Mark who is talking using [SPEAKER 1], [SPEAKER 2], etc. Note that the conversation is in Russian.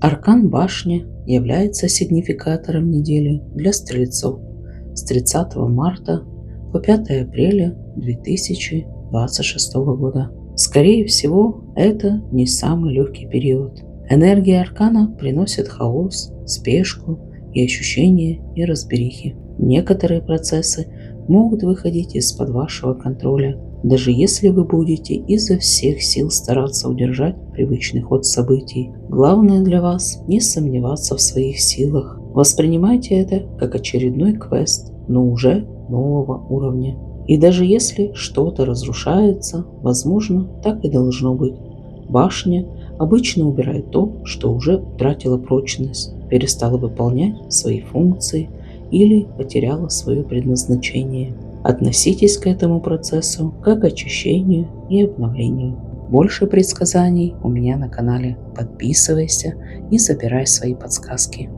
[SPEAKER 1] Аркан башни является сигнификатором недели для стрельцов с 30 марта по 5 апреля 2026 года. Скорее всего, это не самый легкий период. Энергия аркана приносит хаос, спешку и ощущение неразберихи. Некоторые процессы могут выходить из-под вашего контроля, даже если вы будете изо всех сил стараться удержать привычный ход событий. Главное для вас не сомневаться в своих силах. Воспринимайте это как очередной квест, но уже нового уровня. И даже если что-то разрушается, возможно, так и должно быть. Башня обычно убирает то, что уже утратило прочность, перестало выполнять свои функции или потеряло свое предназначение. Относитесь к этому процессу как к очищению и обновлению. Больше предсказаний у меня на канале. Подписывайся и забирай свои подсказки.